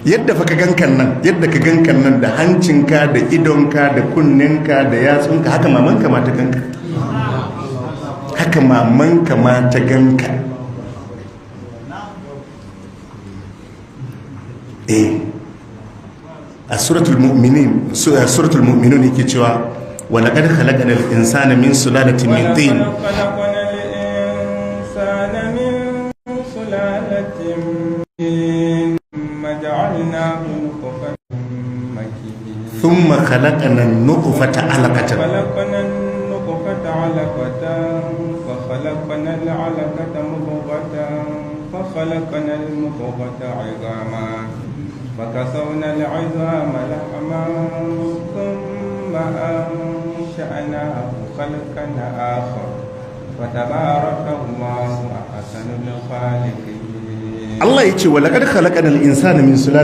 yadda fa ka gankan nan da hancinka da idonka da kunninka da yatsunka haka mamanka ma ta ganka, haka mamanka ma ta ganka. A suratul mu'minun yake cewa wa laqad khalaqnal insana min sulalatin min tin ثم خلقنا النطفة علقة فخلقنا العلقة مضغة فخلقنا المضغة عظاما فكسونا العظام لحما ثم أنشأناه خلقا آخر فتبارك الله أحسن الخالقين. الله يقول ولقد خلقنا الإنسان من سلالة